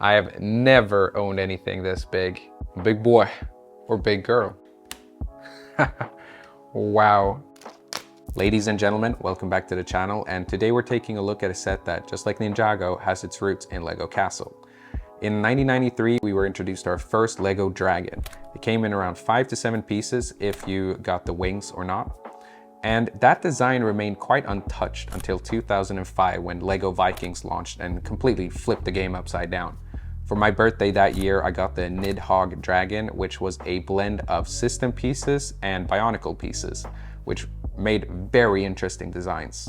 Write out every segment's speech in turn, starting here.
I have never owned anything this big. Big boy or big girl. Wow. Ladies and gentlemen, welcome back to the channel, and today we're taking a look at a set that, just like Ninjago, has its roots in Lego Castle. In 1993, we were introduced to our first Lego Dragon. It came in around 5 to 7 pieces if you got the wings or not. And that design remained quite untouched until 2005 when Lego Vikings launched and completely flipped the game upside down. For my birthday that year, I got the Ninjago Dragon, which was a blend of system pieces and Bionicle pieces, which made very interesting designs.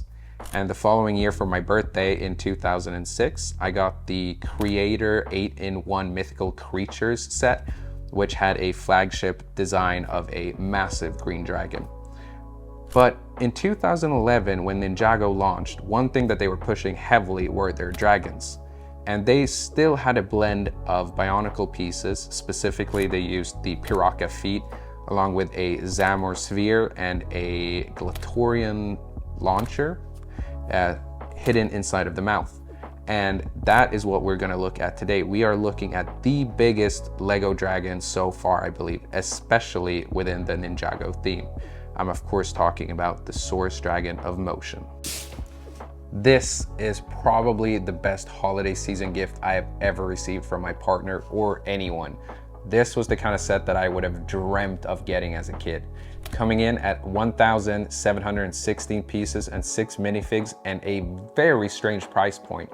And the following year for my birthday in 2006, I got the Creator 8-in-1 Mythical Creatures set, which had a flagship design of a massive green dragon. But in 2011, when Ninjago launched, one thing that they were pushing heavily were their dragons. And they still had a blend of Bionicle pieces. Specifically, they used the Piraka feet, along with a Zamor sphere and a Glatorian launcher hidden inside of the mouth. And that is what we're gonna look at today. We are looking at the biggest Lego dragon so far, I believe, especially within the Ninjago theme. I'm of course talking about the Source Dragon of Motion. This is probably the best holiday season gift I have ever received from my partner or anyone. This was the kind of set that I would have dreamt of getting as a kid. Coming in at 1,716 pieces and 6 minifigs and a very strange price point.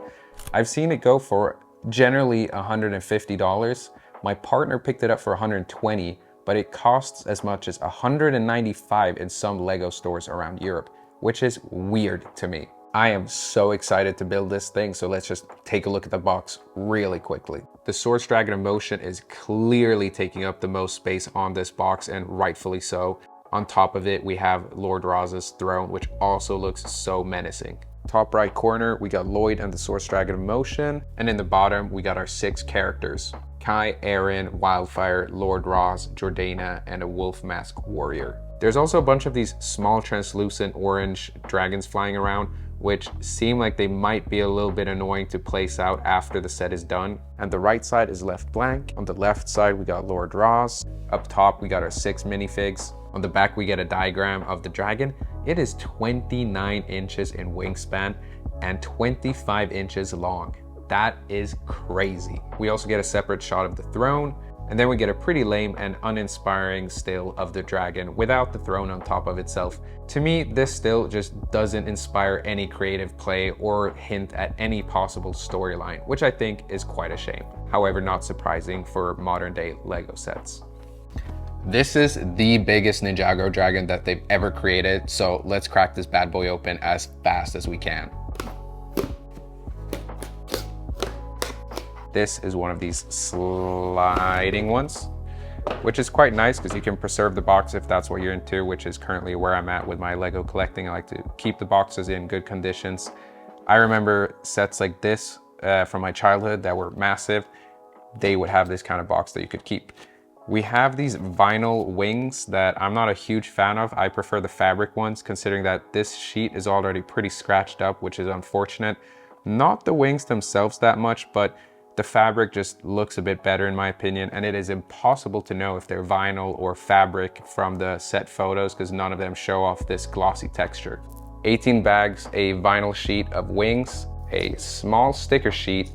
I've seen it go for generally $150. My partner picked it up for $120, but it costs as much as $195 in some Lego stores around Europe, which is weird to me. I am so excited to build this thing, so let's just take a look at the box really quickly. The Source Dragon of Motion is clearly taking up the most space on this box, and rightfully so. On top of it, we have Lord Ra's throne, which also looks so menacing. Top right corner, we got Lloyd and the Source Dragon of Motion, and in the bottom, we got our 6 characters. Kai, Arin, Wyldfyre, Lord Ra's, Jordana, and a wolf mask warrior. There's also a bunch of these small translucent orange dragons flying around, which seem like they might be a little bit annoying to place out after the set is done. And the right side is left blank. On the left side, we got Lord Ra's. Up top, we got our 6 minifigs. On the back, we get a diagram of the dragon. It is 29 inches in wingspan and 25 inches long. That is crazy. We also get a separate shot of the throne, and then we get a pretty lame and uninspiring still of the dragon without the throne on top of itself. To me, this still just doesn't inspire any creative play or hint at any possible storyline, which I think is quite a shame. However, not surprising for modern day Lego sets. This is the biggest Ninjago dragon that they've ever created, so let's crack this bad boy open as fast as we can. This is one of these sliding ones, which is quite nice because you can preserve the box if that's what you're into, which is currently where I'm at with my Lego collecting. I like to keep the boxes in good conditions. I remember sets like this from my childhood that were massive. They would have this kind of box that you could keep. We have these vinyl wings that I'm not a huge fan of. I prefer the fabric ones, considering that this sheet is already pretty scratched up, which is unfortunate. Not the wings themselves that much, but the fabric just looks a bit better in my opinion, and it is impossible to know if they're vinyl or fabric from the set photos because none of them show off this glossy texture. 18 bags, a vinyl sheet of wings, a small sticker sheet,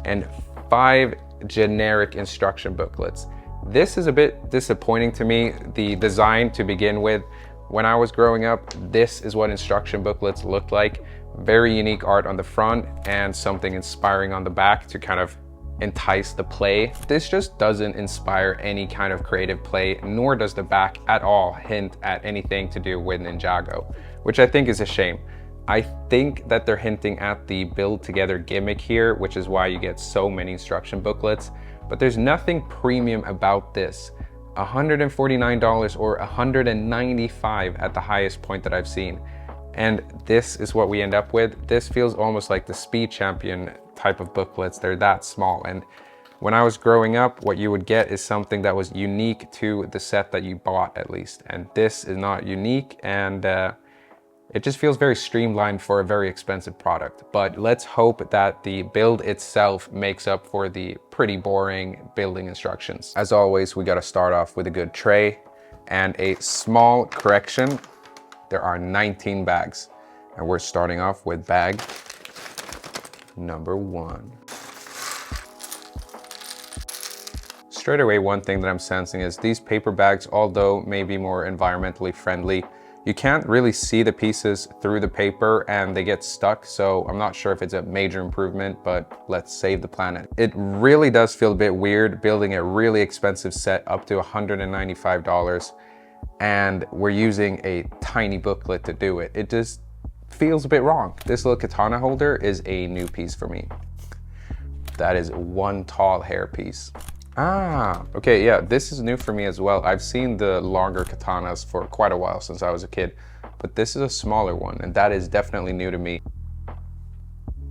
and 5 generic instruction booklets. This is a bit disappointing to me. The design to begin with, when I was growing up, this is what instruction booklets looked like. Very unique art on the front and something inspiring on the back to kind of entice the play. This just doesn't inspire any kind of creative play, nor does the back at all hint at anything to do with Ninjago, which I think is a shame. I think that they're hinting at the build together gimmick here, which is why you get so many instruction booklets, but there's nothing premium about this. $149 or $195 at the highest point that I've seen. And this is what we end up with. This feels almost like the Speed Champion type of booklets. They're that small. And when I was growing up, what you would get is something that was unique to the set that you bought at least. And this is not unique, and It just feels very streamlined for a very expensive product, but let's hope that the build itself makes up for the pretty boring building instructions. As always, we gotta start off with a good tray and a small correction. There are 19 bags, and we're starting off with bag number 1. Straight away, one thing that I'm sensing is these paper bags, although maybe more environmentally friendly, you can't really see the pieces through the paper and they get stuck. So I'm not sure if it's a major improvement, but let's save the planet. It really does feel a bit weird building a really expensive set up to $195, and we're using a tiny booklet to do it. It just feels a bit wrong. This little katana holder is a new piece for me. That is one tall hair piece. Ah, okay, yeah, this is new for me as well. I've seen the longer katanas for quite a while since I was a kid, but this is a smaller one, and that is definitely new to me.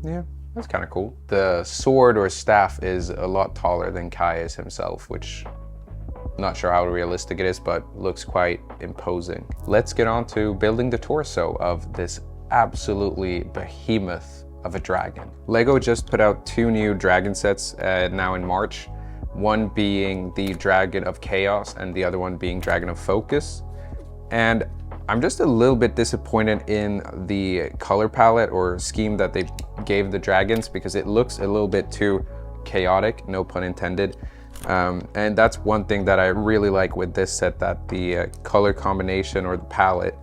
Yeah, that's kind of cool. The sword or staff is a lot taller than Kai is himself, which I'm not sure how realistic it is, but looks quite imposing. Let's get on to building the torso of this absolutely behemoth of a dragon. Lego just put out 2 new dragon sets now in March. One being the Dragon of Chaos and the other one being Dragon of Focus. And I'm just a little bit disappointed in the color palette or scheme that they gave the dragons, because it looks a little bit too chaotic, no pun intended. And that's one thing that I really like with this set, that the color combination or the palette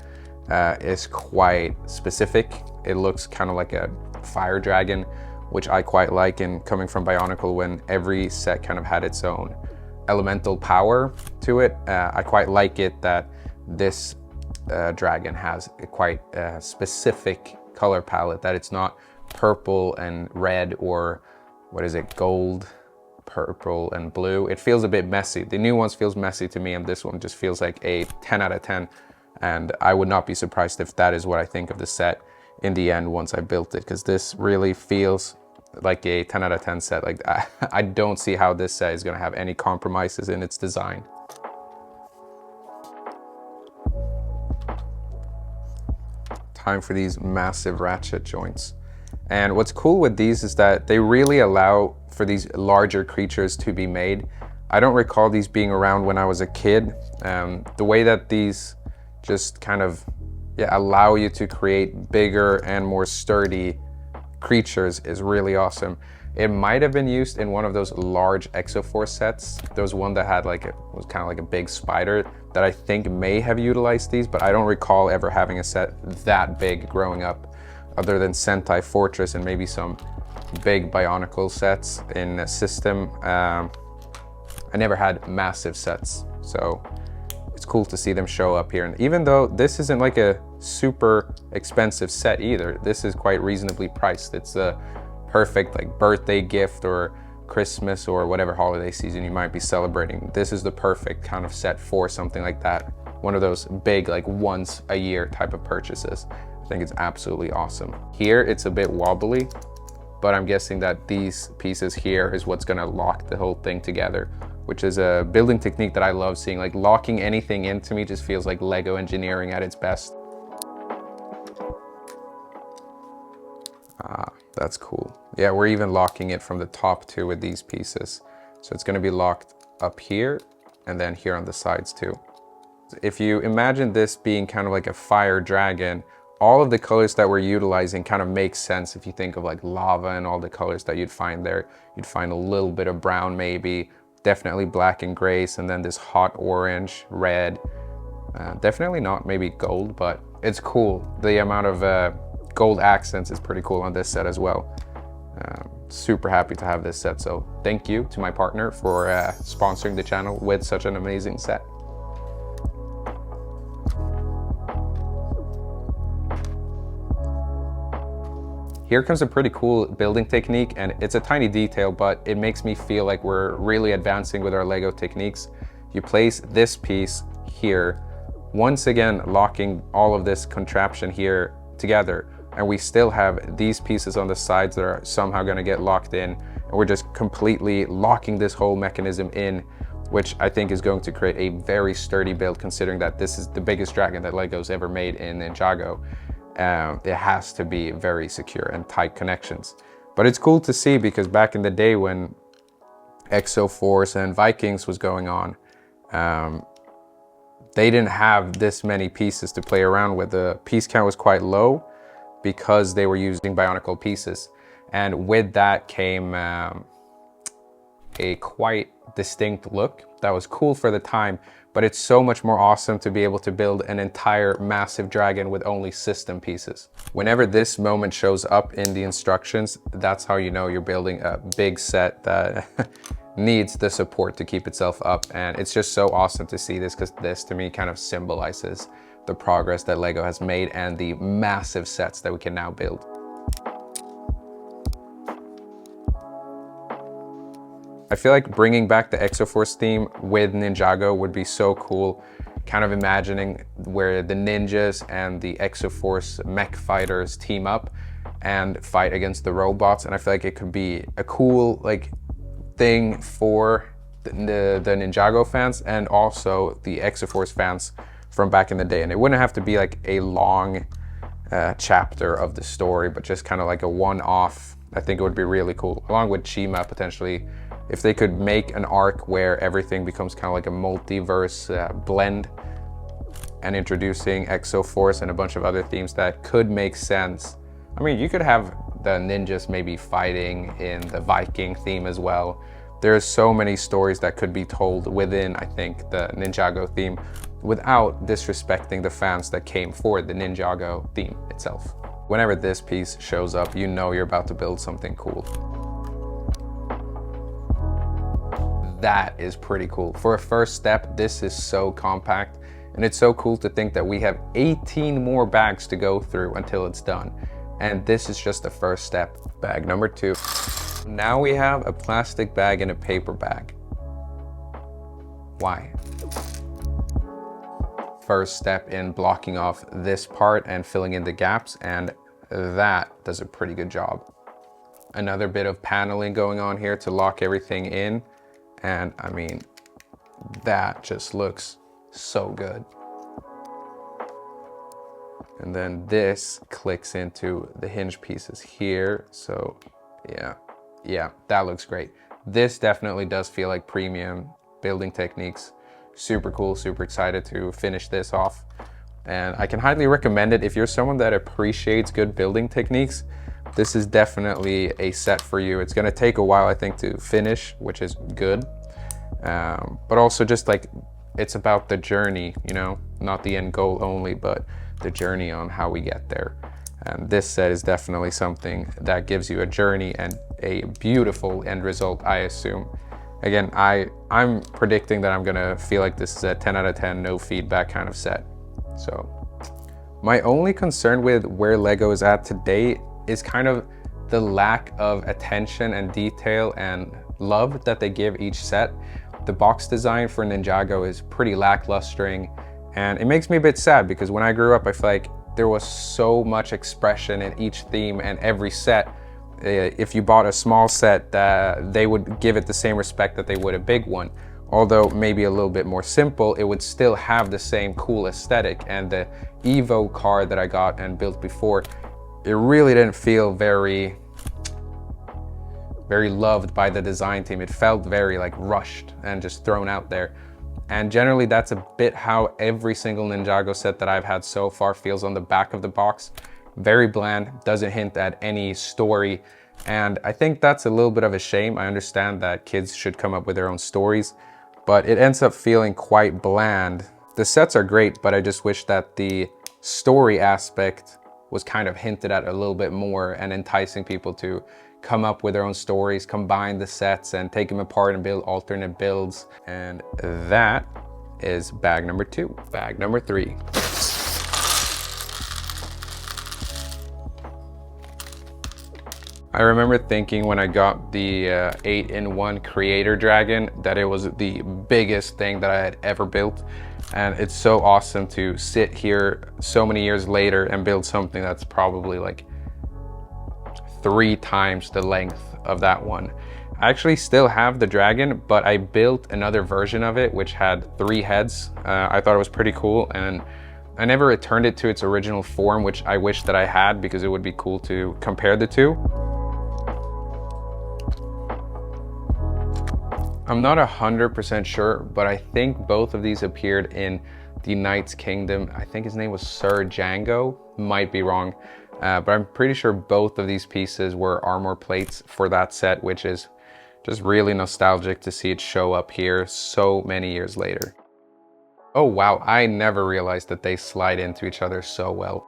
is quite specific. It looks kind of like a fire dragon, which I quite like, and coming from Bionicle when every set kind of had its own elemental power to it. I quite like it that this dragon has a quite specific color palette, that it's not purple and red, or what is it, gold, purple and blue. It feels a bit messy. The new ones feels messy to me, and this one just feels like a 10 out of 10. And I would not be surprised if that is what I think of the set in the end once I built it, because this really feels like a 10 out of 10 set. Like, I don't see how this set is going to have any compromises in its design. Time for these massive ratchet joints. And what's cool with these is that they really allow for these larger creatures to be made. I don't recall these being around when I was a kid. The way that these just kind of allow you to create bigger and more sturdy creatures is really awesome. It might have been used in one of those large Exo-Force sets. There was one that had was kind of like a big spider that I think may have utilized these, but I don't recall ever having a set that big growing up, other than Sentai Fortress and maybe some big Bionicle sets in a system. I never had massive sets, so it's cool to see them show up here. And even though this isn't like a super expensive set either, this is quite reasonably priced. It's a perfect like birthday gift or Christmas or whatever holiday season you might be celebrating. This is the perfect kind of set for something like that. One of those big, like once a year type of purchases. I think it's absolutely awesome. Here it's a bit wobbly, but I'm guessing that these pieces here is what's gonna lock the whole thing together, which is a building technique that I love seeing. Like, locking anything into me just feels like Lego engineering at its best. Ah, that's cool. Yeah, we're even locking it from the top too with these pieces. So it's gonna be locked up here and then here on the sides too. If you imagine this being kind of like a fire dragon, all of the colors that we're utilizing kind of makes sense. If you think of like lava and all the colors that you'd find there, you'd find a little bit of brown maybe, definitely black and grays, and then this hot orange, red. Definitely not maybe gold, but it's cool. The amount of gold accents is pretty cool on this set as well. Super happy to have this set, so thank you to my partner for sponsoring the channel with such an amazing set. Here comes a pretty cool building technique, and it's a tiny detail, but it makes me feel like we're really advancing with our Lego techniques. You place this piece here, once again locking all of this contraption here together, and we still have these pieces on the sides that are somehow going to get locked in, and we're just completely locking this whole mechanism in, which I think is going to create a very sturdy build, considering that this is the biggest dragon that Lego's ever made in Ninjago. it has to be very secure and tight connections. But it's cool to see, because back in the day when Exo-Force and Vikings was going on, they didn't have this many pieces to play around with. The piece count was quite low because they were using Bionicle pieces. And with that came a quite distinct look that was cool for the time, but it's so much more awesome to be able to build an entire massive dragon with only system pieces. Whenever this moment shows up in the instructions, that's how you know you're building a big set that needs the support to keep itself up. And it's just so awesome to see this, because this to me kind of symbolizes the progress that Lego has made and the massive sets that we can now build. I feel like bringing back the Exo-Force theme with Ninjago would be so cool. Kind of imagining where the ninjas and the Exo-Force mech fighters team up and fight against the robots. And I feel like it could be a cool like thing for the Ninjago fans and also the Exo-Force fans from back in the day. And it wouldn't have to be like a long chapter of the story, but just kind of like a one-off. I think it would be really cool, along with Chima potentially. If they could make an arc where everything becomes kind of like a multiverse blend, and introducing Exo-Force and a bunch of other themes that could make sense. I mean, you could have the ninjas maybe fighting in the Viking theme as well. There's so many stories that could be told within, I think, the Ninjago theme without disrespecting the fans that came for the Ninjago theme itself. Whenever this piece shows up, you know you're about to build something cool. That is pretty cool. For a first step, this is so compact, and it's so cool to think that we have 18 more bags to go through until it's done. And this is just the first step. Bag number 2. Now we have a plastic bag and a paper bag. Why? First step in blocking off this part and filling in the gaps, and that does a pretty good job. Another bit of paneling going on here to lock everything in. And I mean, that just looks so good. And then this clicks into the hinge pieces here. So yeah, that looks great. This definitely does feel like premium building techniques. Super cool, super excited to finish this off. And I can highly recommend it if you're someone that appreciates good building techniques. This is definitely a set for you. It's gonna take a while, I think, to finish, which is good. But also just like, it's about the journey, you know, not the end goal only, but the journey on how we get there. And this set is definitely something that gives you a journey and a beautiful end result, I assume. Again, I'm predicting that I'm gonna feel like this is a 10 out of 10, no feedback kind of set. So my only concern with where Lego is at today is kind of the lack of attention and detail and love that they give each set. The box design for Ninjago is pretty lacklustering, and it makes me a bit sad because when I grew up, I feel like there was so much expression in each theme and every set. If you bought a small set, they would give it the same respect that they would a big one. Although maybe a little bit more simple, it would still have the same cool aesthetic. And the Evo card that I got and built before, it really didn't feel very loved by the design team. It felt very like rushed and just thrown out there. And generally that's a bit how every single Ninjago set that I've had so far feels on the back of the box. Very bland, doesn't hint at any story. And I think that's a little bit of a shame. I understand that kids should come up with their own stories, but it ends up feeling quite bland. The sets are great, but I just wish that the story aspect was kind of hinted at a little bit more and enticing people to come up with their own stories, combine the sets and take them apart and build alternate builds. And that is bag number 2. Bag number 3. I remember thinking when I got the 8-in-1 Creator Dragon that it was the biggest thing that I had ever built. And it's so awesome to sit here so many years later and build something that's probably like 3 times the length of that one. I actually still have the dragon, but I built another version of it which had 3 heads. I thought it was pretty cool, and I never returned it to its original form, which I wish that I had, because it would be cool to compare the two. I'm not 100% sure, but I think both of these appeared in the Knight's Kingdom. I think his name was Sir Django, might be wrong, but I'm pretty sure both of these pieces were armor plates for that set, which is just really nostalgic to see it show up here so many years later. Oh wow, I never realized that they slide into each other so well.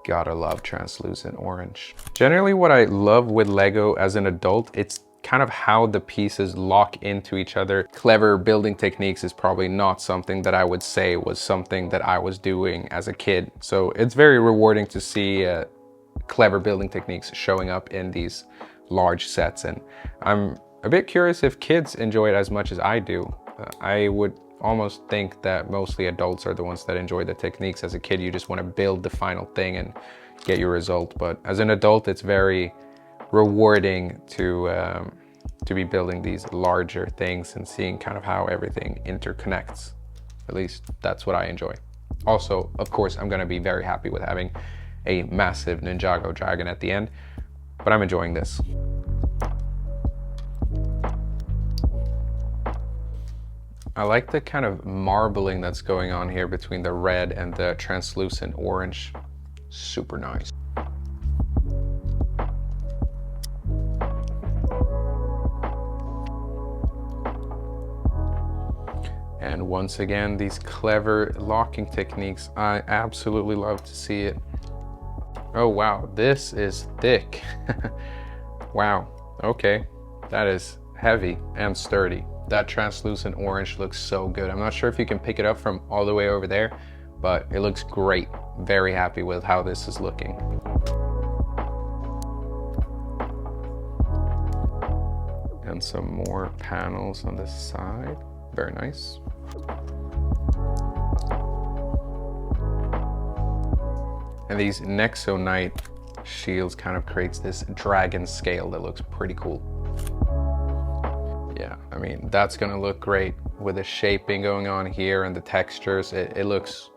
Gotta love translucent orange. Generally what I love with Lego as an adult, it's kind of how the pieces lock into each other. Clever building techniques is probably not something that I would say was something that I was doing as a kid. So it's very rewarding to see clever building techniques showing up in these large sets. And I'm a bit curious if kids enjoy it as much as I do. I would almost think that mostly adults are the ones that enjoy the techniques. As a kid, you just want to build the final thing and get your result. But as an adult, it's very rewarding to be building these larger things and seeing kind of how everything interconnects. At least that's what I enjoy. Also, of course, I'm going to be very happy with having a massive Ninjago dragon at the end, but I'm enjoying this. I like the kind of marbling that's going on here between the red and the translucent orange. Super nice. And once again, these clever locking techniques, I absolutely love to see it. Oh wow, this is thick. Wow, okay, that is heavy and sturdy. That translucent orange looks so good. I'm not sure if you can pick it up from all the way over there, but it looks great. Very happy with how this is looking. And some more panels on this side. Very nice. And these Nexo Knight shields kind of creates this dragon scale that looks pretty cool. Yeah, I mean, that's gonna look great with the shaping going on here and the textures. It looks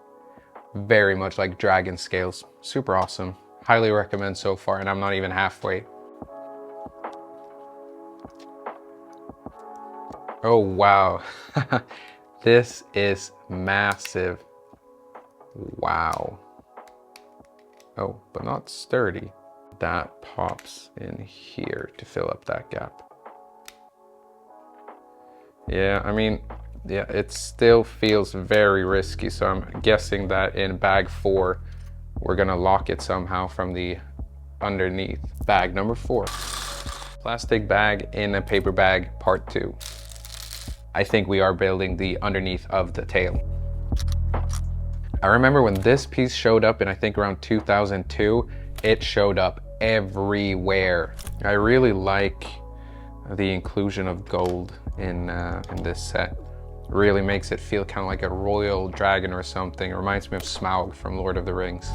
very much like dragon scales. Super awesome. Highly recommend so far, and I'm not even halfway. Oh, wow. This is massive. Wow. Oh, but not sturdy. That pops in here to fill up that gap. Yeah, I mean, yeah, it still feels very risky. So I'm guessing that in bag 4, we're gonna lock it somehow from the underneath. Bag number 4. Plastic bag in a paper bag, part 2. I think we are building the underneath of the tail. I remember when this piece showed up in, I think around 2002, it showed up everywhere. I really like the inclusion of gold in this set. Really makes it feel kind of like a royal dragon or something. It reminds me of Smaug from Lord of the Rings.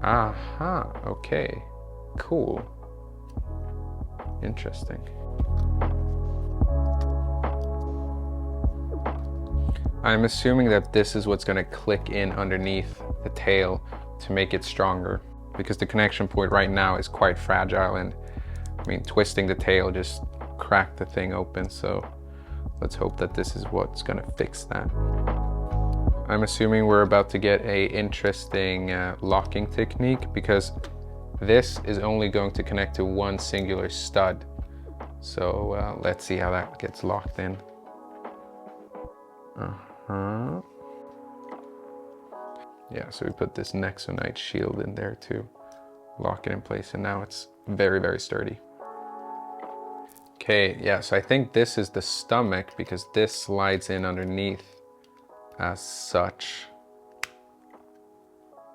Aha, okay, cool. Interesting. I'm assuming that this is what's gonna click in underneath the tail to make it stronger, because the connection point right now is quite fragile, and I mean, twisting the tail just cracked the thing open, so let's hope that this is what's gonna fix that. I'm assuming we're about to get a interesting locking technique, because this is only going to connect to one singular stud. So let's see how that gets locked in. Yeah, so we put this Nexo Knight shield in there to lock it in place, and now it's very, very sturdy. Okay, yeah, so I think this is the stomach, because this slides in underneath as such.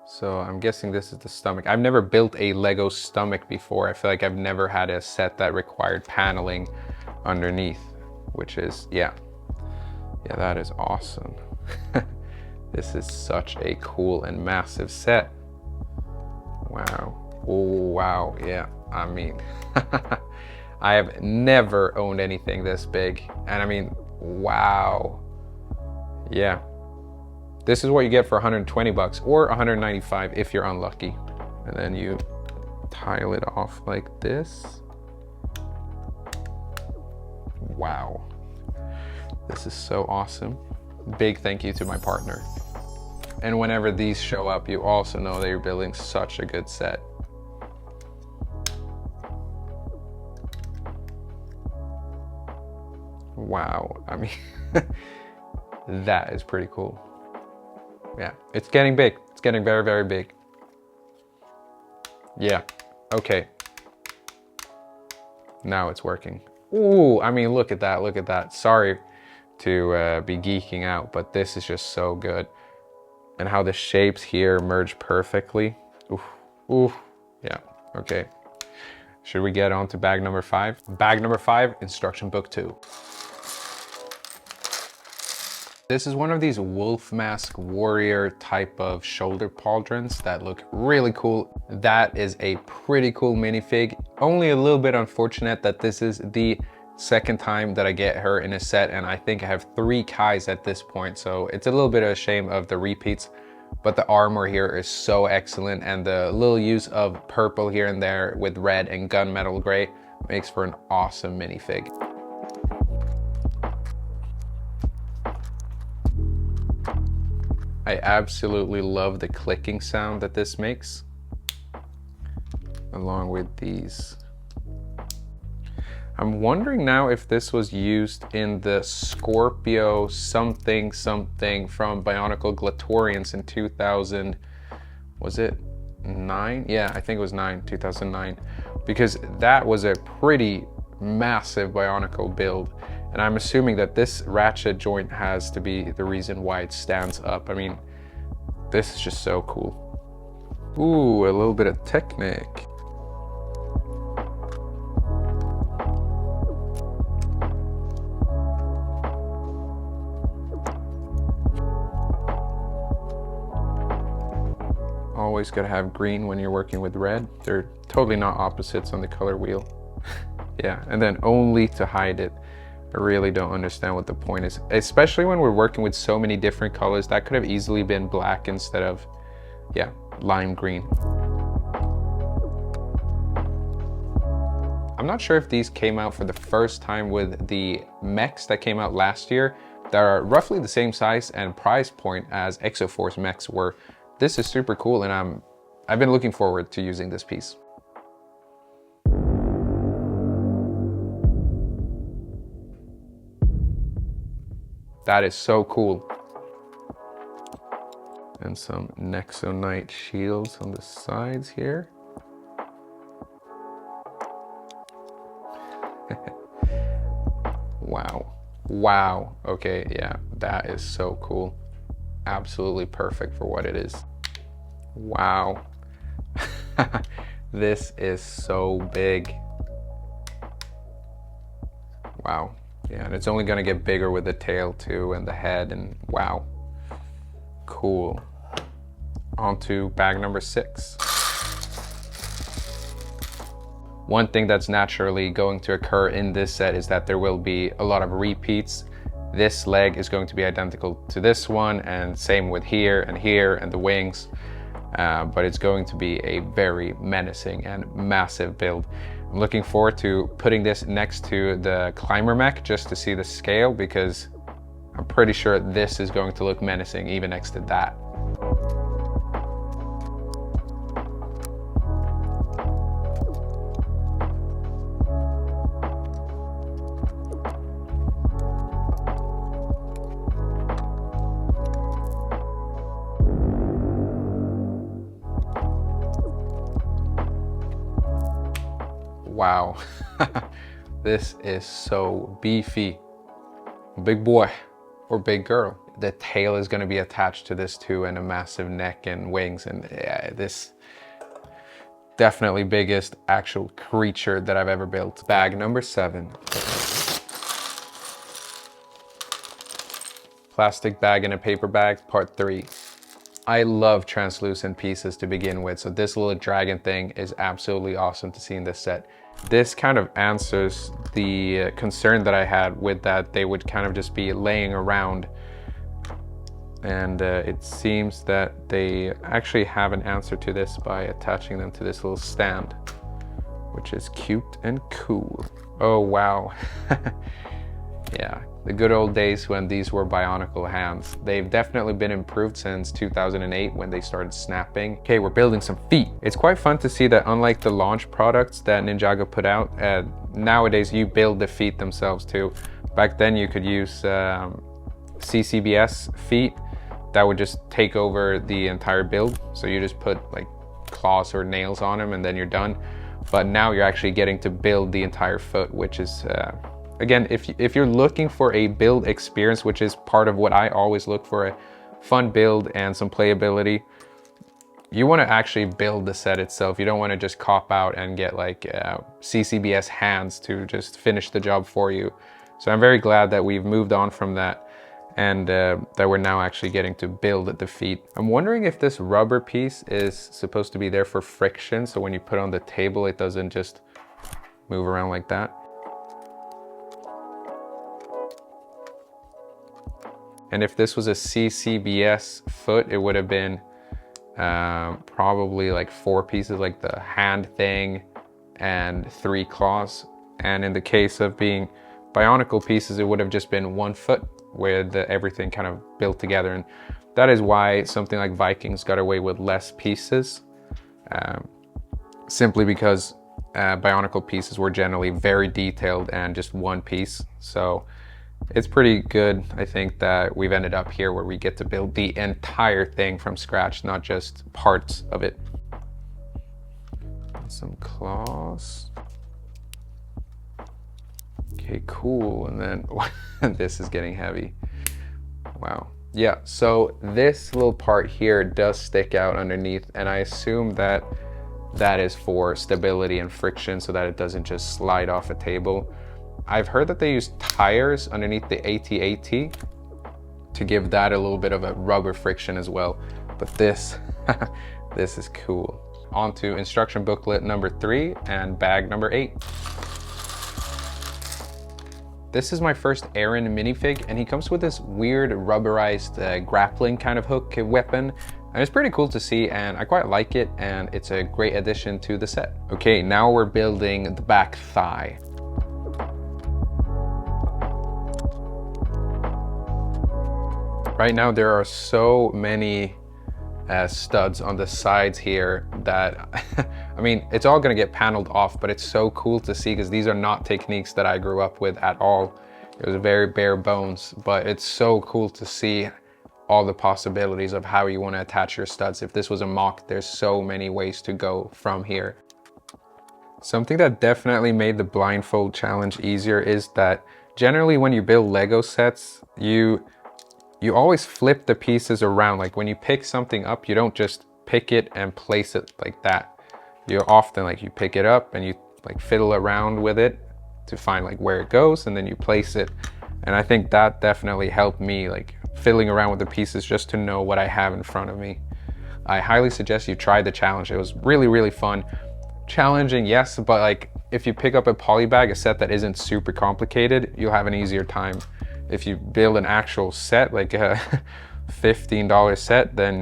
So I'm guessing this is the stomach. I've never built a Lego stomach before. I feel like I've never had a set that required paneling underneath, which is, yeah, that is awesome. This is such a cool and massive set. Wow. Oh, wow. Yeah, I mean, I have never owned anything this big. And I mean, wow. Yeah, This is what you get for 120 bucks or 195 if you're unlucky. And then you tile it off like this. Wow. This is so awesome. Big thank you to my partner. And whenever these show up, you also know that you're building such a good set. Wow, I mean, that is pretty cool. Yeah, it's getting big. It's getting very, very big. Yeah, okay. Now it's working. Ooh, I mean, look at that, look at that. Sorry to be geeking out, but this is just so good. And how the shapes here merge perfectly. Oof, oof, yeah, okay. Should we get on to bag number 5? Bag number 5, instruction book 2. This is one of these wolf mask warrior type of shoulder pauldrons that look really cool. That is a pretty cool minifig. Only a little bit unfortunate that this is the second time that I get her in a set, and I think I have 3 Kais at this point, so it's a little bit of a shame of the repeats, but the armor here is so excellent, and the little use of purple here and there with red and gunmetal gray makes for an awesome minifig. I absolutely love the clicking sound that this makes, along with these. I'm wondering now if this was used in the Scorpio something something from Bionicle Glatorians in 2000, was it 9? Yeah, I think it was 2009, because that was a pretty massive Bionicle build. And I'm assuming that this ratchet joint has to be the reason why it stands up. I mean, this is just so cool. Ooh, a little bit of Technic. Always gotta have green when you're working with red. They're totally not opposites on the color wheel. Yeah, and then only to hide it. I really don't understand what the point is, especially when we're working with so many different colors. That could have easily been black instead of, yeah, lime green. I'm not sure if these came out for the first time with the mechs that came out last year that are roughly the same size and price point as Exo-Force mechs were. This is super cool, and I've been looking forward to using this piece. That is so cool. And some Nexonite shields on the sides here. Wow. Wow. Okay, yeah, that is so cool. Absolutely perfect for what it is. Wow. This is so big. Wow. Yeah, and it's only gonna get bigger with the tail too and the head, and wow. Cool. On to bag number 6. One thing that's naturally going to occur in this set is that there will be a lot of repeats. This leg is going to be identical to this one, and same with here and the wings. But it's going to be a very menacing and massive build. I'm looking forward to putting this next to the climber mech just to see the scale, because I'm pretty sure this is going to look menacing even next to that. Wow, this is so beefy. Big boy or big girl. The tail is going to be attached to this too, and a massive neck and wings, and yeah, this definitely biggest actual creature that I've ever built. Bag number 7. Plastic bag in a paper bag, part 3. I love translucent pieces to begin with, so this little dragon thing is absolutely awesome to see in this set. This kind of answers the concern that I had with that they would kind of just be laying around And it seems that they actually have an answer to this by attaching them to this little stand, which is cute and cool. Oh, wow. Yeah, the good old days when these were bionicle hands. They've definitely been improved since 2008 when they started snapping. Okay, we're building some feet. It's quite fun to see that unlike the launch products that Ninjago put out, nowadays you build the feet themselves too. Back then you could use CCBS feet that would just take over the entire build. So you just put like claws or nails on them and then you're done. But now you're actually getting to build the entire foot, which is, again, if you're looking for a build experience, which is part of what I always look for, a fun build and some playability, you want to actually build the set itself. You don't want to just cop out and get like CCBS hands to just finish the job for you. So I'm very glad that we've moved on from that and that we're now actually getting to build the feet. I'm wondering if this rubber piece is supposed to be there for friction, so when you put it on the table, it doesn't just move around like that. And if this was a CCBS foot, it would have been probably like 4 pieces, like the hand thing and 3 claws. And in the case of being bionicle pieces, it would have just been 1 foot with everything kind of built together. And that is why something like Vikings got away with less pieces, simply because bionicle pieces were generally very detailed and just 1 piece. So it's pretty good, I think, that we've ended up here where we get to build the entire thing from scratch, not just parts of it. Some claws. Okay, cool. And then this is getting heavy. Wow. Yeah, so this little part here does stick out underneath, and I assume that that is for stability and friction so that it doesn't just slide off a table. I've heard that they use tires underneath the AT-AT to give that a little bit of a rubber friction as well. But this, this is cool. On to instruction booklet number 3 and bag number 8. This is my first Arin minifig, and he comes with this weird rubberized grappling kind of hook weapon. And it's pretty cool to see, and I quite like it, and it's a great addition to the set. Okay, now we're building the back thigh. Right now there are so many studs on the sides here that, I mean, it's all gonna get paneled off, but it's so cool to see because these are not techniques that I grew up with at all. It was very bare bones, but it's so cool to see all the possibilities of how you want to attach your studs. If this was a mock, there's so many ways to go from here. Something that definitely made the blindfold challenge easier is that generally when you build Lego sets, you always flip the pieces around. Like when you pick something up, you don't just pick it and place it like that. You often like you pick it up and you like fiddle around with it to find like where it goes, and then you place it. And I think that definitely helped me, like fiddling around with the pieces just to know what I have in front of me. I highly suggest you try the challenge. It was really, really fun. Challenging, yes, but like if you pick up a polybag, a set that isn't super complicated, you'll have an easier time. If you build an actual set, like a $15 set, then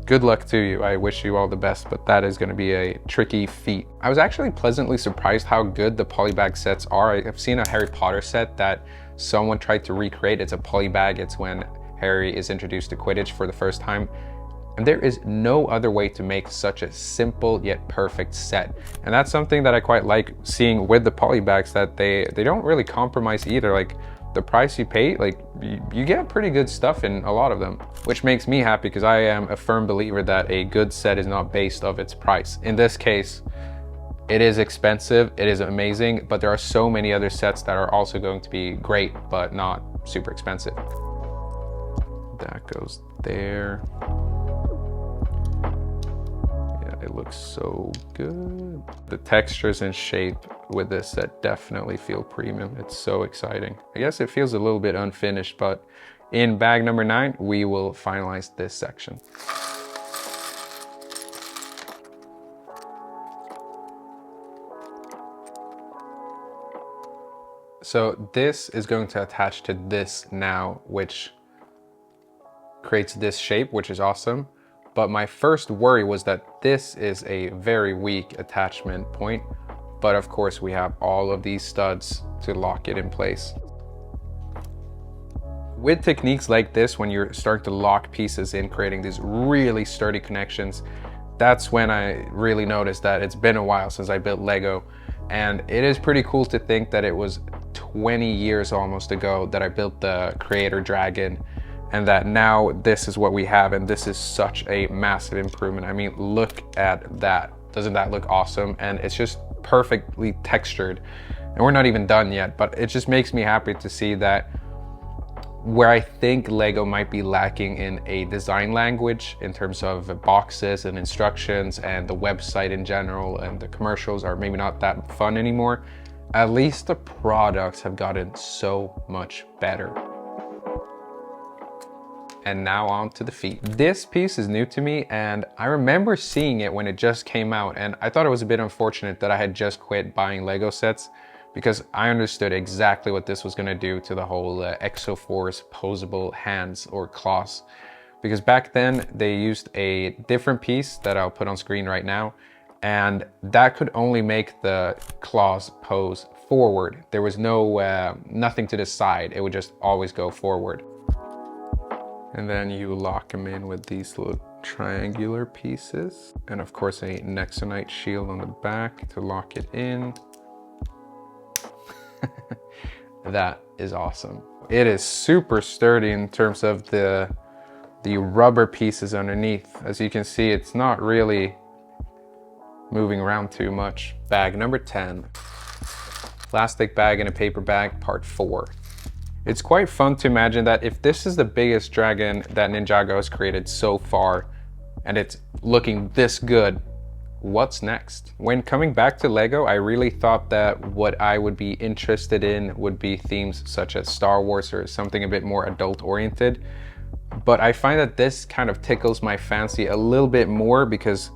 good luck to you. I wish you all the best, but that is gonna be a tricky feat. I was actually pleasantly surprised how good the polybag sets are. I've seen a Harry Potter set that someone tried to recreate. It's a polybag. It's when Harry is introduced to Quidditch for the first time. And there is no other way to make such a simple yet perfect set. And that's something that I quite like seeing with the polybags, that they don't really compromise either. Like the price you pay, like you get pretty good stuff in a lot of them, which makes me happy because I am a firm believer that a good set is not based off its price. In this case, it is expensive, it is amazing, but there are so many other sets that are also going to be great, but not super expensive. That goes there. It looks so good. The textures and shape with this set definitely feel premium. It's so exciting. I guess it feels a little bit unfinished, but in bag number 9, we will finalize this section. So this is going to attach to this now, which creates this shape, which is awesome. But my first worry was that this is a very weak attachment point. But of course we have all of these studs to lock it in place. With techniques like this, when you're starting to lock pieces in, creating these really sturdy connections, that's when I really noticed that it's been a while since I built Lego. And it is pretty cool to think that it was 20 years almost ago that I built the creator dragon, and that now this is what we have, and this is such a massive improvement. I mean, look at that. Doesn't that look awesome? And it's just perfectly textured. And we're not even done yet, but it just makes me happy to see that where I think Lego might be lacking in a design language in terms of boxes and instructions and the website in general, and the commercials are maybe not that fun anymore, at least the products have gotten so much better. And now on to the feet. This piece is new to me, and I remember seeing it when it just came out, and I thought it was a bit unfortunate that I had just quit buying Lego sets, because I understood exactly what this was gonna do to the whole Exo-Force posable hands or claws. Because back then they used a different piece that I'll put on screen right now, and that could only make the claws pose forward. There was no nothing to the side, it would just always go forward. And then you lock them in with these little triangular pieces. And of course a Nexonite shield on the back to lock it in. That is awesome. It is super sturdy in terms of the rubber pieces underneath. As you can see, it's not really moving around too much. Bag number 10. Plastic bag and a paper bag, part 4. It's quite fun to imagine that if this is the biggest dragon that Ninjago has created so far, and it's looking this good, what's next? When coming back to Lego, I really thought that what I would be interested in would be themes such as Star Wars or something a bit more adult oriented. But I find that this kind of tickles my fancy a little bit more, because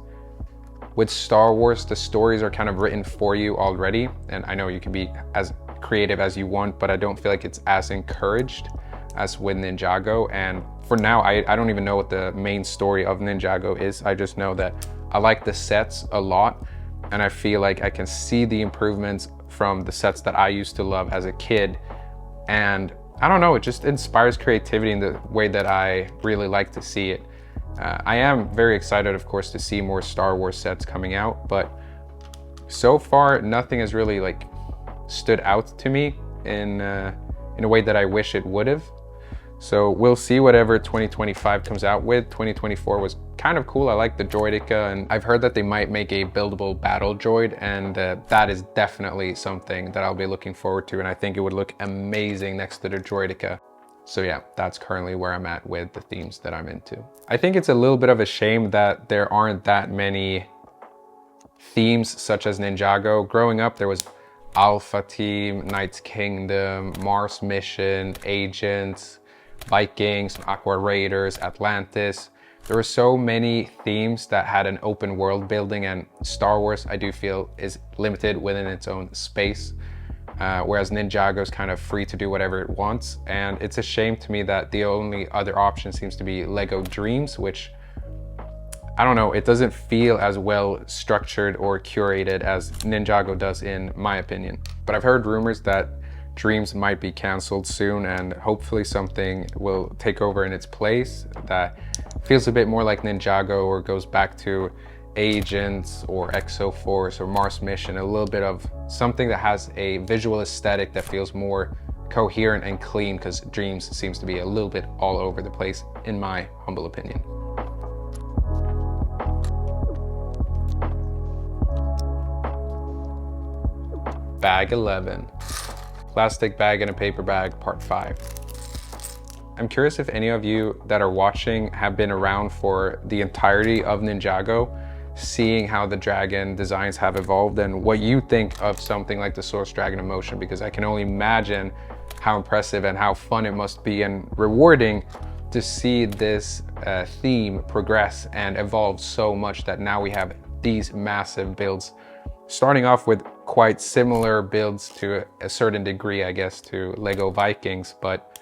with Star Wars, the stories are kind of written for you already. And I know you can be as creative as you want, but I don't feel like it's as encouraged as with Ninjago. And for now, I don't even know what the main story of Ninjago is. I just know that I like the sets a lot, and I feel like I can see the improvements from the sets that I used to love as a kid. And I don't know, it just inspires creativity in the way that I really like to see it. I am very excited, of course, to see more Star Wars sets coming out, but so far nothing has really like stood out to me in a way that I wish it would have. So we'll see whatever 2025 comes out with. 2024 was kind of cool. I like the Droideka, and I've heard that they might make a buildable battle droid, and that is definitely something that I'll be looking forward to, and I think it would look amazing next to the Droideka. So yeah, that's currently where I'm at with the themes that I'm into. I think it's a little bit of a shame that there aren't that many themes such as Ninjago. Growing up, there was Alpha Team, Knight's Kingdom, Mars Mission, Agents, Vikings, Aqua Raiders, Atlantis. There were so many themes that had an open world building, and Star Wars, I do feel, is limited within its own space. Whereas Ninjago is kind of free to do whatever it wants. And it's a shame to me that the only other option seems to be Lego Dreams, which, I don't know, it doesn't feel as well structured or curated as Ninjago does, in my opinion. But I've heard rumors that Dreams might be canceled soon, and hopefully something will take over in its place that feels a bit more like Ninjago, or goes back to Agents or Exo-Force or Mars Mission, a little bit of something that has a visual aesthetic that feels more coherent and clean, because Dreams seems to be a little bit all over the place, in my humble opinion. Bag 11. Plastic bag and a paper bag, part 5. I'm curious if any of you that are watching have been around for the entirety of Ninjago, seeing how the dragon designs have evolved, and what you think of something like the Source Dragon of Motion, because I can only imagine how impressive and how fun it must be and rewarding to see this theme progress and evolve so much that now we have these massive builds, starting off with quite similar builds to a certain degree, I guess, to Lego Vikings, but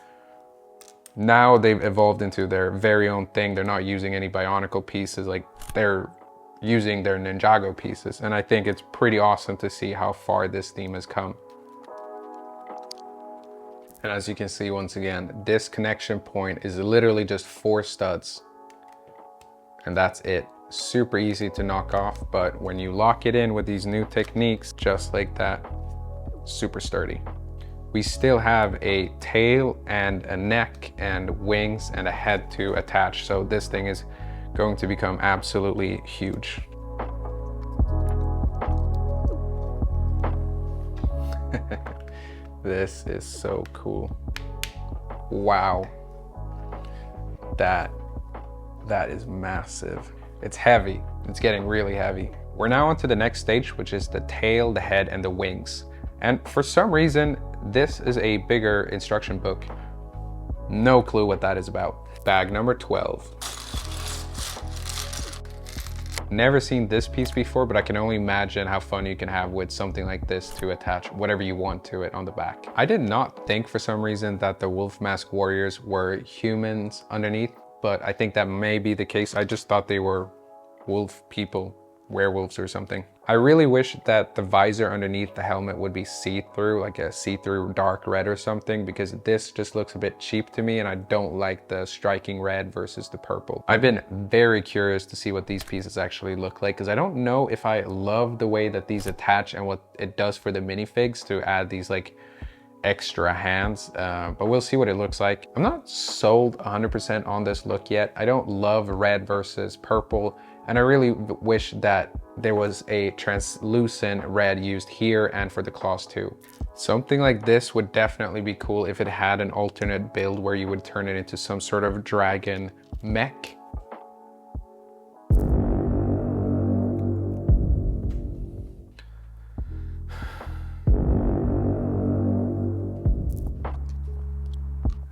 Now they've evolved into their very own thing. They're not using any Bionicle pieces, like they're using their Ninjago pieces. And I think it's pretty awesome to see how far this theme has come. And as you can see, once again, this connection point is literally just 4 studs. And that's it. Super easy to knock off, but when you lock it in with these new techniques, just like that, super sturdy. We still have a tail and a neck and wings and a head to attach. So this thing is going to become absolutely huge. This is so cool. Wow. That is massive. It's heavy. It's getting really heavy. We're now on to the next stage, which is the tail, the head, and the wings. And for some reason, this is a bigger instruction book. No clue what that is about. Bag number 12. Never seen this piece before, but I can only imagine how fun you can have with something like this to attach whatever you want to it on the back. I did not think for some reason that the wolf mask warriors were humans underneath, but I think that may be the case. I just thought they were wolf people, werewolves or something. I really wish that the visor underneath the helmet would be see-through, like a see-through dark red or something, because this just looks a bit cheap to me and I don't like the striking red versus the purple. I've been very curious to see what these pieces actually look like, because I don't know if I love the way that these attach and what it does for the minifigs to add these like extra hands, but we'll see what it looks like. I'm not sold 100% on this look yet. I don't love red versus purple, and I really wish that there was a translucent red used here and for the claws too. Something like this would definitely be cool if it had an alternate build where you would turn it into some sort of dragon mech.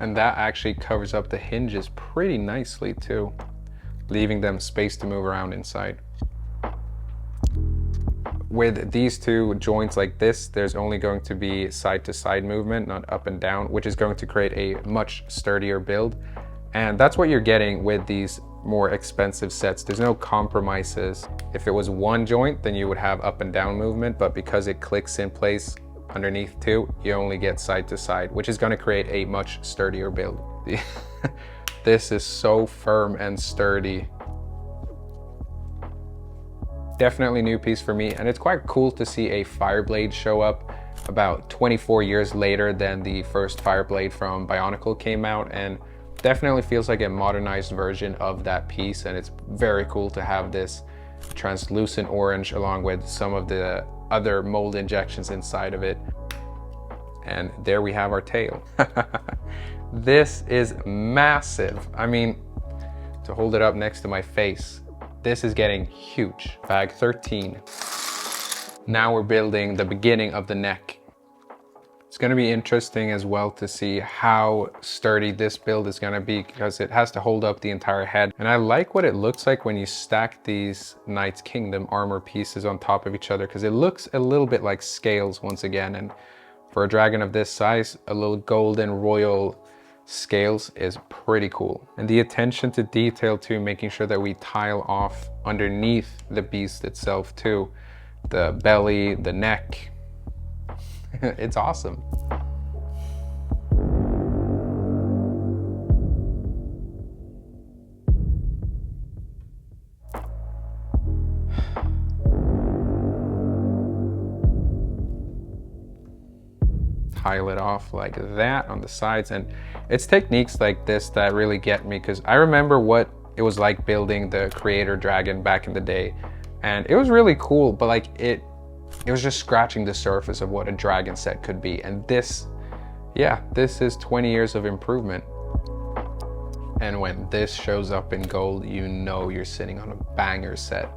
And that actually covers up the hinges pretty nicely too, leaving them space to move around inside. With these two joints like this, there's only going to be side to side movement, not up and down, which is going to create a much sturdier build. And that's what you're getting with these more expensive sets. There's no compromises. If it was one joint, then you would have up and down movement, but because it clicks in place underneath too, you only get side to side, which is going to create a much sturdier build. This is so firm and sturdy. Definitely new piece for me, and it's quite cool to see a Fireblade show up about 24 years later than the first Fireblade from Bionicle came out, and definitely feels like a modernized version of that piece. And it's very cool to have this translucent orange along with some of the other mold injections inside of it. And there we have our tail. This is massive. I mean, to hold it up next to my face, this is getting huge. Bag 13. Now we're building the beginning of the neck. It's going to be interesting as well to see how sturdy this build is going to be, because it has to hold up the entire head. And I like what it looks like when you stack these Knight's Kingdom armor pieces on top of each other, because it looks a little bit like scales once again. And for a dragon of this size, a little golden royal scales is pretty cool. And the attention to detail too, making sure that we tile off underneath the beast itself too. The belly, the neck. It's awesome. Tile it off like that on the sides, and it's techniques like this that really get me, because I remember what it was like building the creator dragon back in the day, and it was really cool, but like it was just scratching the surface of what a dragon set could be. And this, yeah, this is 20 years of improvement. And when this shows up in gold, you know you're sitting on a banger set.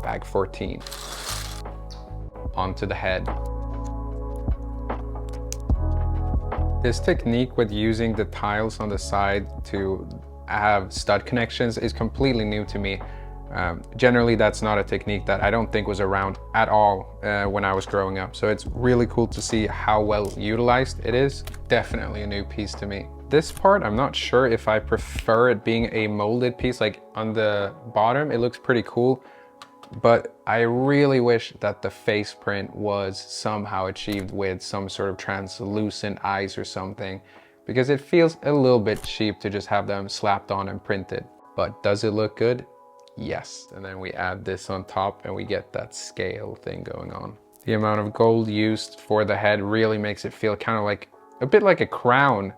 Bag 14. Onto the head. This technique with using the tiles on the side to have stud connections is completely new to me. Generally, that's not a technique that I don't think was around at all when I was growing up. So it's really cool to see how well utilized it is. Definitely a new piece to me. This part, I'm not sure if I prefer it being a molded piece. Like on the bottom, it looks pretty cool, but I really wish that the face print was somehow achieved with some sort of translucent eyes or something, because it feels a little bit cheap to just have them slapped on and printed. But does it look good? Yes. And then we add this on top and we get that scale thing going on. The amount of gold used for the head really makes it feel kind of like a bit like a crown,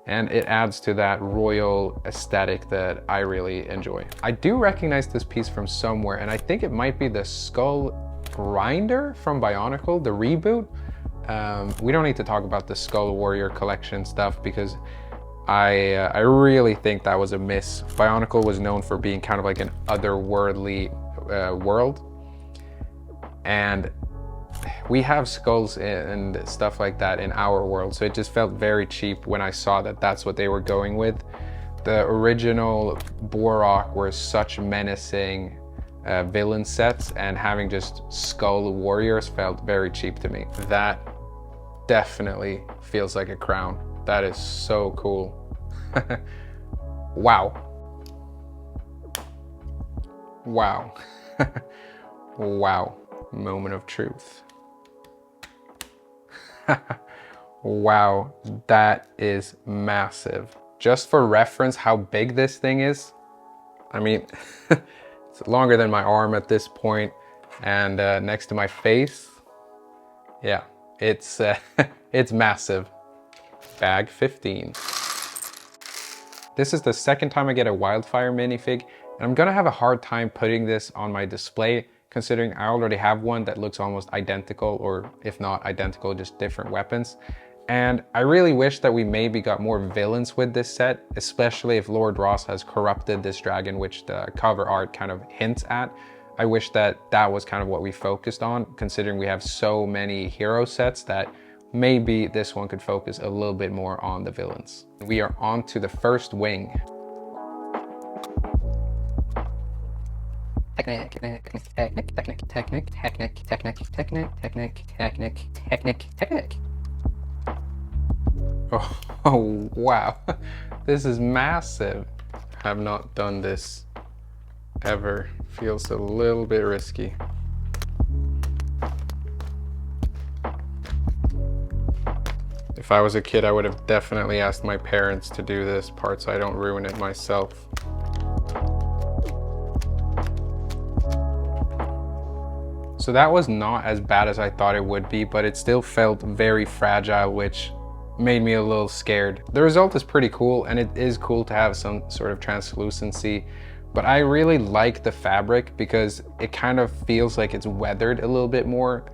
and it adds to that royal aesthetic that I really enjoy. I do recognize this piece from somewhere, and I think it might be the skull grinder from Bionicle, the reboot. We don't need to talk about the Skull Warrior collection stuff because I really think that was a miss. Bionicle was known for being kind of like an otherworldly world, and we have skulls and stuff like that in our world, so it just felt very cheap when I saw that that's what they were going with. The original Borok were such menacing villain sets, and having just skull warriors felt very cheap to me. That definitely feels like a crown. That is so cool. Wow. Wow. Wow. Moment of truth. Wow, that is massive. Just for reference how big this thing is, I mean, it's longer than my arm at this point, and next to my face, yeah, it's it's massive. Bag 15. This is the second time I get a Wyldfyre minifig, and I'm gonna have a hard time putting this on my display, considering I already have one that looks almost identical, or if not identical, just different weapons. And I really wish that we maybe got more villains with this set, especially if Lord Ross has corrupted this dragon, which the cover art kind of hints at. I wish that that was kind of what we focused on, considering we have so many hero sets that maybe this one could focus a little bit more on the villains. We are on to the first wing. Technic. Oh, wow. This is massive. Have not done this ever. Feels a little bit risky. If I was a kid, I would have definitely asked my parents to do this part so I don't ruin it myself. So that was not as bad as I thought it would be, but it still felt very fragile, which made me a little scared. The result is pretty cool, and it is cool to have some sort of translucency, but I really like the fabric because it kind of feels like it's weathered a little bit more.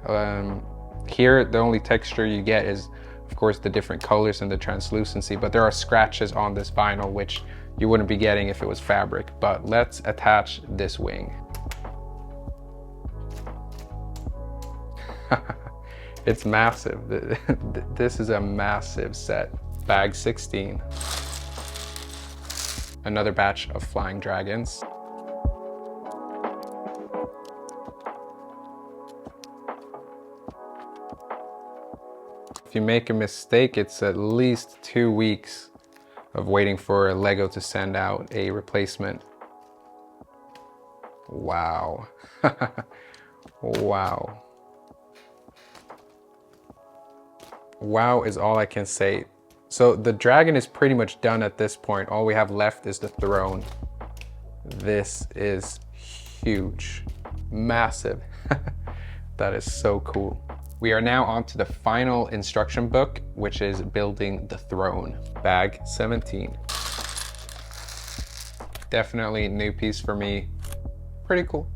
Here, the only texture you get is, of course, the different colors and the translucency, but there are scratches on this vinyl, which you wouldn't be getting if it was fabric. But let's attach this wing. It's massive. This is a massive set. Bag 16. Another batch of flying dragons. If you make a mistake, it's at least 2 weeks of waiting for Lego to send out a replacement. Wow. Wow. Wow is all I can say. So the dragon is pretty much done at this point. All we have left is the throne. This is huge, massive. That is so cool. We are now on to the final instruction book, which is building the throne. Bag 17. Definitely a new piece for me. Pretty cool.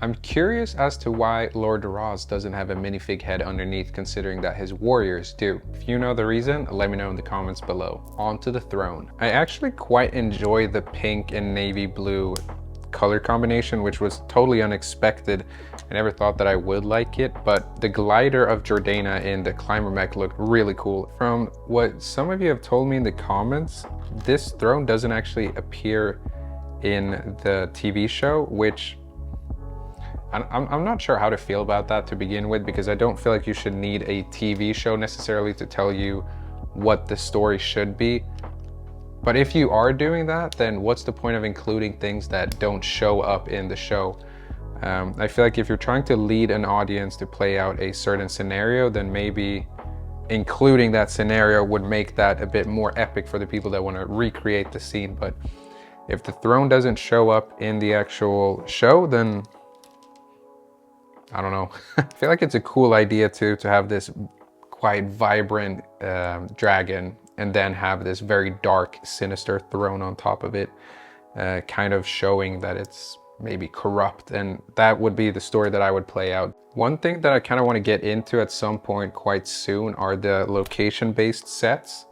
I'm curious as to why Lord Ross doesn't have a minifig head underneath, considering that his warriors do. If you know the reason, let me know in the comments below. On to the throne. I actually quite enjoy the pink and navy blue color combination, which was totally unexpected. I never thought that I would like it, but the glider of Jordana in the climber mech looked really cool. From what some of you have told me in the comments, this throne doesn't actually appear in the TV show, which I'm not sure how to feel about that to begin with, because I don't feel like you should need a TV show necessarily to tell you what the story should be. But if you are doing that, then what's the point of including things that don't show up in the show? I feel like if you're trying to lead an audience to play out a certain scenario, then maybe including that scenario would make that a bit more epic for the people that want to recreate the scene. But if the throne doesn't show up in the actual show, then I don't know. I feel like it's a cool idea to have this quite vibrant dragon and then have this very dark, sinister throne on top of it, kind of showing that it's maybe corrupt, and that would be the story that I would play out. One thing that I kind of want to get into at some point quite soon are the location-based sets.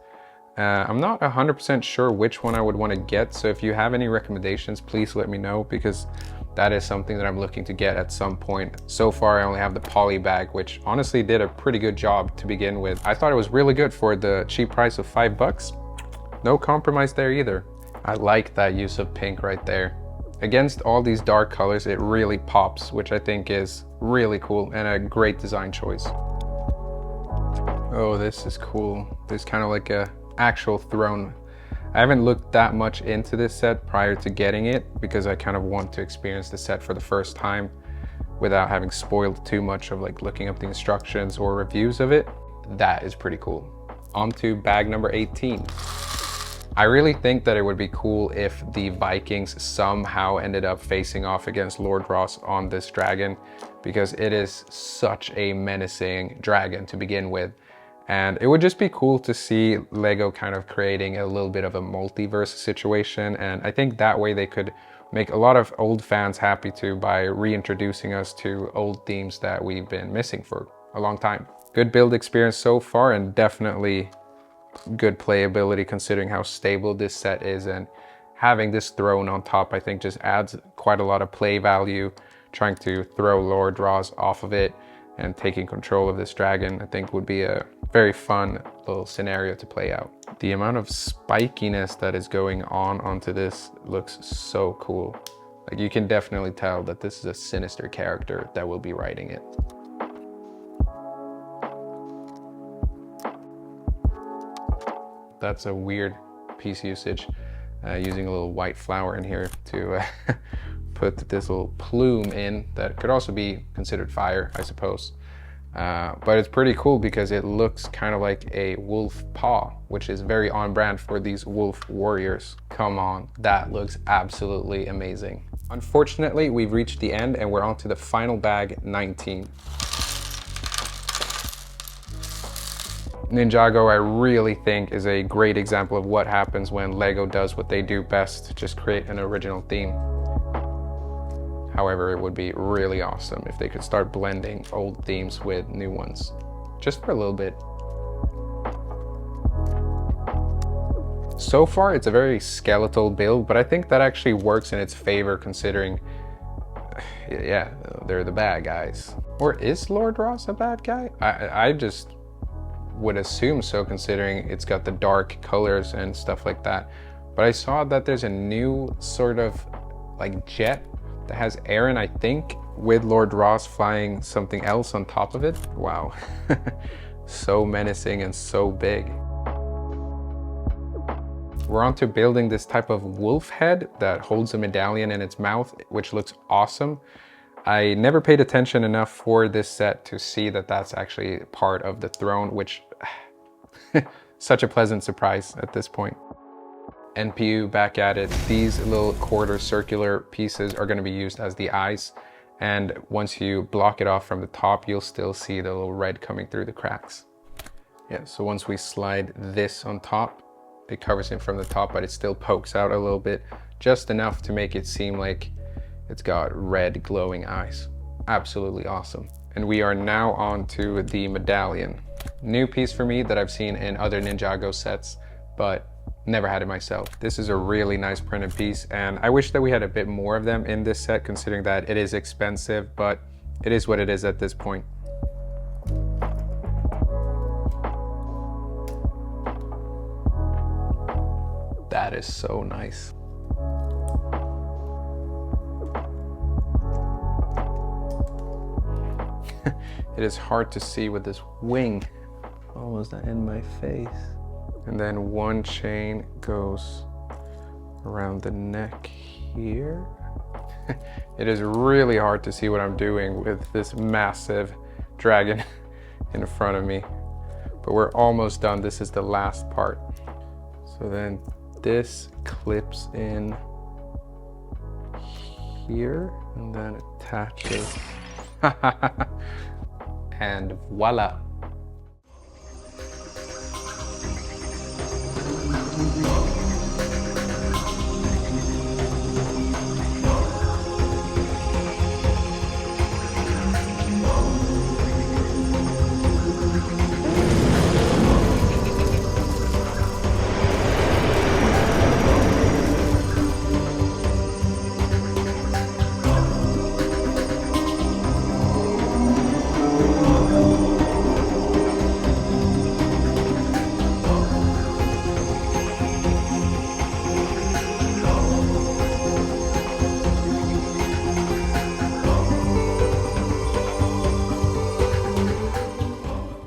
I'm not 100% sure which one I would want to get, so if you have any recommendations, please let me know, because that is something that I'm looking to get at some point. So far, I only have the poly bag, which honestly did a pretty good job to begin with. I thought it was really good for the cheap price of $5. No compromise there either. I like that use of pink right there. Against all these dark colors, it really pops, which I think is really cool and a great design choice. Oh, this is cool. There's kind of like a actual throne. I haven't looked that much into this set prior to getting it, because I kind of want to experience the set for the first time without having spoiled too much of like looking up the instructions or reviews of it. That is pretty cool. On to bag number 18. I really think that it would be cool if the Vikings somehow ended up facing off against Lord Ross on this dragon, because it is such a menacing dragon to begin with. And it would just be cool to see Lego kind of creating a little bit of a multiverse situation. And I think that way they could make a lot of old fans happy too, by reintroducing us to old themes that we've been missing for a long time. Good build experience so far, and definitely good playability considering how stable this set is. And having this throne on top, I think, just adds quite a lot of play value. Trying to throw Lord Ross off of it and taking control of this dragon, I think, would be a very fun little scenario to play out. The amount of spikiness that is going on onto this looks so cool. Like, you can definitely tell that this is a sinister character that will be riding it. That's a weird piece usage, using a little white flower in here to put this little plume in that could also be considered fire, I suppose. But it's pretty cool because it looks kind of like a wolf paw, which is very on brand for these wolf warriors. Come on, that looks absolutely amazing. Unfortunately, we've reached the end and we're on to the final bag, 19. Ninjago, I really think, is a great example of what happens when Lego does what they do best, just create an original theme. However, it would be really awesome if they could start blending old themes with new ones, just for a little bit. So far, it's a very skeletal build, but I think that actually works in its favor considering, yeah, they're the bad guys. Or is Lord Ross a bad guy? I just would assume so, considering it's got the dark colors and stuff like that. But I saw that there's a new sort of like jet that has Arin, I think, with Lord Ross flying something else on top of it. Wow. So menacing and so big. We're on to building this type of wolf head that holds a medallion in its mouth, which looks awesome. I never paid attention enough for this set to see that that's actually part of the throne, which such a pleasant surprise at this point. NPU back at it. These little quarter circular pieces are going to be used as the eyes, and once you block it off from the top, you'll still see the little red coming through the cracks. Yeah, so once we slide this on top, it covers it from the top, but it still pokes out a little bit, just enough to make it seem like it's got red glowing eyes. Absolutely awesome. And we are now on to the medallion. New piece for me that I've seen in other Ninjago sets, but never had it myself. This is a really nice printed piece, and I wish that we had a bit more of them in this set, considering that it is expensive, but it is what it is at this point. That is so nice. It is hard to see with this wing almost in my face. And then one chain goes around the neck here. It is really hard to see what I'm doing with this massive dragon in front of me, but we're almost done. This is the last part. So then this clips in here and then attaches. And voila.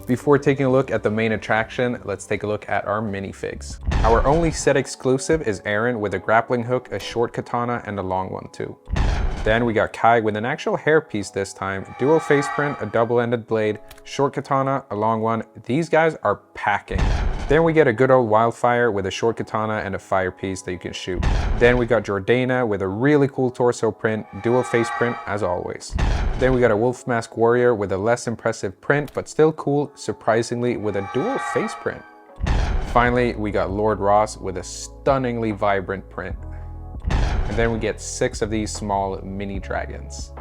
Before taking a look at the main attraction, let's take a look at our minifigs. Our only set exclusive is Arin with a grappling hook, a short katana, and a long one too. Then we got Kai with an actual hairpiece this time, dual face print, a double-ended blade, short katana, a long one. These guys are packing. Then we get a good old Wyldfyre with a short katana and a fire piece that you can shoot. Then we got Jordana with a really cool torso print, dual face print as always. Then we got a wolf mask warrior with a less impressive print, but still cool, surprisingly, with a dual face print. Finally, we got Lord Ross with a stunningly vibrant print. And then we get 6 of these small mini dragons.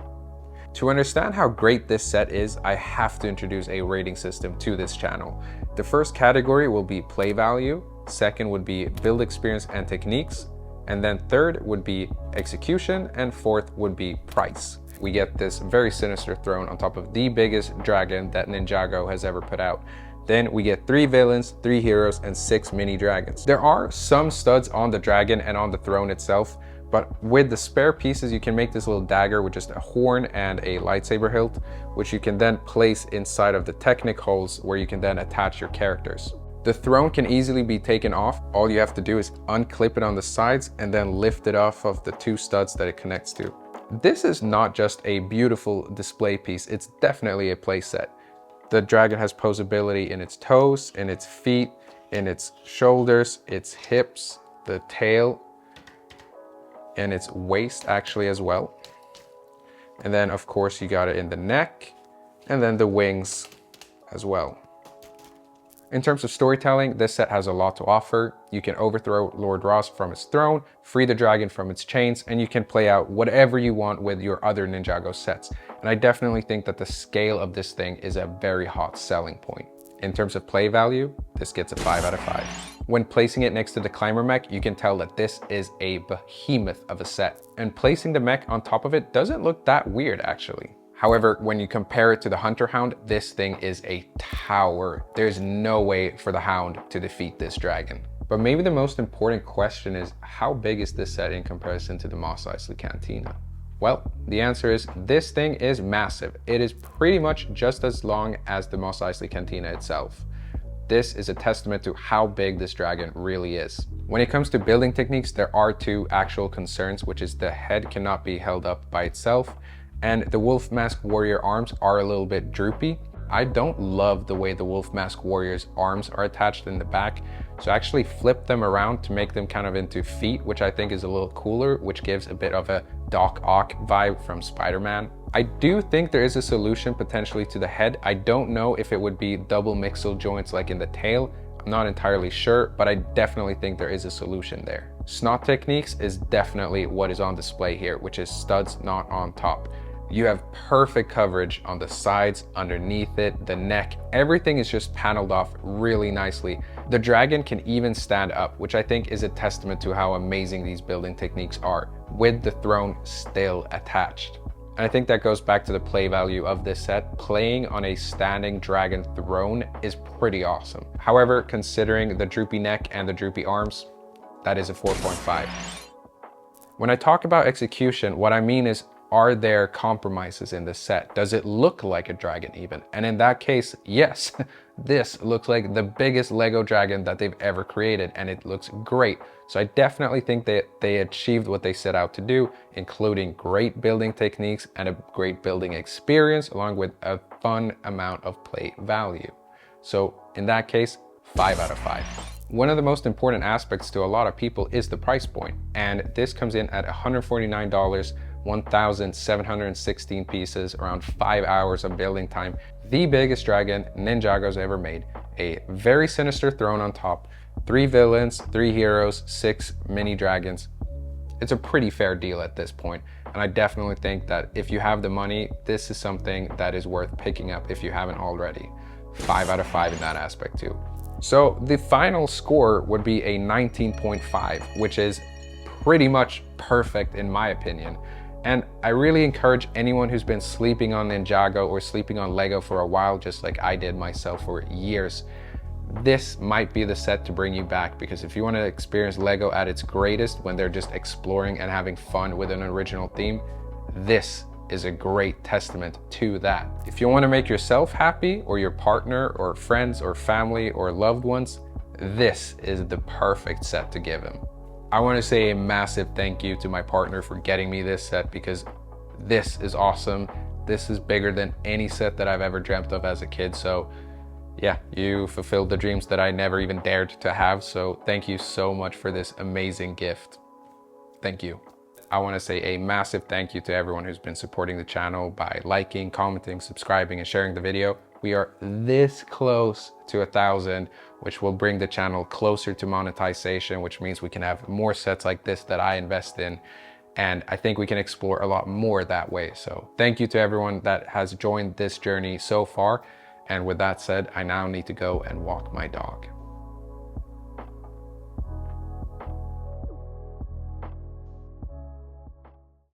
To understand how great this set is, I have to introduce a rating system to this channel. The first category will be play value, second would be build experience and techniques, and then third would be execution, and fourth would be price. We get this very sinister throne on top of the biggest dragon that Ninjago has ever put out. Then we get 3 villains, 3 heroes, and 6 mini dragons. There are some studs on the dragon and on the throne itself, but with the spare pieces, you can make this little dagger with just a horn and a lightsaber hilt, which you can then place inside of the Technic holes where you can then attach your characters. The throne can easily be taken off. All you have to do is unclip it on the sides and then lift it off of the 2 studs that it connects to. This is not just a beautiful display piece, it's definitely a play set. The dragon has posability in its toes, in its feet, in its shoulders, its hips, the tail, and its waist actually as well. And then of course you got it in the neck and then the wings as well. In terms of storytelling, this set has a lot to offer. You can overthrow Lord Ross from his throne, free the dragon from its chains, and you can play out whatever you want with your other Ninjago sets. And I definitely think that the scale of this thing is a very hot selling point. In terms of play value, this gets a 5 out of 5. When placing it next to the climber mech, you can tell that this is a behemoth of a set. And placing the mech on top of it doesn't look that weird actually. However, when you compare it to the Hunter Hound, this thing is a tower. There's no way for the Hound to defeat this dragon. But maybe the most important question is, how big is this set in comparison to the Mos Eisley Cantina? Well, the answer is this thing is massive. It is pretty much just as long as the Mos Eisley Cantina itself. This is a testament to how big this dragon really is. When it comes to building techniques, there are 2 actual concerns, which is the head cannot be held up by itself, and the Wolf Mask Warrior arms are a little bit droopy. I don't love the way the Wolf Mask Warrior's arms are attached in the back, so I actually flipped them around to make them kind of into feet, which I think is a little cooler, which gives a bit of a Doc Ock vibe from Spider-Man. I do think there is a solution potentially to the head. I don't know if it would be double mixel joints like in the tail. I'm not entirely sure, but I definitely think there is a solution there. Snot techniques is definitely what is on display here, which is studs not on top. You have perfect coverage on the sides, underneath it, the neck. Everything is just paneled off really nicely. The dragon can even stand up, which I think is a testament to how amazing these building techniques are, with the throne still attached. And I think that goes back to the play value of this set. Playing on a standing dragon throne is pretty awesome. However, considering the droopy neck and the droopy arms, that is a 4.5. When I talk about execution, what I mean is are there compromises in the set? Does it look like a dragon even? And in that case, yes, this looks like the biggest Lego dragon that they've ever created, and it looks great. So I definitely think that they achieved what they set out to do, including great building techniques and a great building experience, along with a fun amount of play value. So in that case, 5 out of 5. One of the most important aspects to a lot of people is the price point, and this comes in at $149, 1,716 pieces, around 5 hours of building time. The biggest dragon Ninjago's ever made, a very sinister throne on top, 3 villains, 3 heroes, 6 mini dragons. It's a pretty fair deal at this point, and I definitely think that if you have the money, this is something that is worth picking up if you haven't already. 5 out of 5 in that aspect too. So the final score would be a 19.5, which is pretty much perfect in my opinion. And I really encourage anyone who's been sleeping on Ninjago or sleeping on Lego for a while, just like I did myself for years, this might be the set to bring you back, because if you want to experience Lego at its greatest when they're just exploring and having fun with an original theme, this is a great testament to that. If you want to make yourself happy, or your partner or friends or family or loved ones, this is the perfect set to give them. I want to say a massive thank you to my partner for getting me this set, because this is awesome. This is bigger than any set that I've ever dreamt of as a kid. So yeah, you fulfilled the dreams that I never even dared to have. So thank you so much for this amazing gift. Thank you. I want to say a massive thank you to everyone who's been supporting the channel by liking, commenting, subscribing, and sharing the video. We are this close to 1,000, which will bring the channel closer to monetization, which means we can have more sets like this that I invest in. And I think we can explore a lot more that way. So thank you to everyone that has joined this journey so far. And with that said, I now need to go and walk my dog.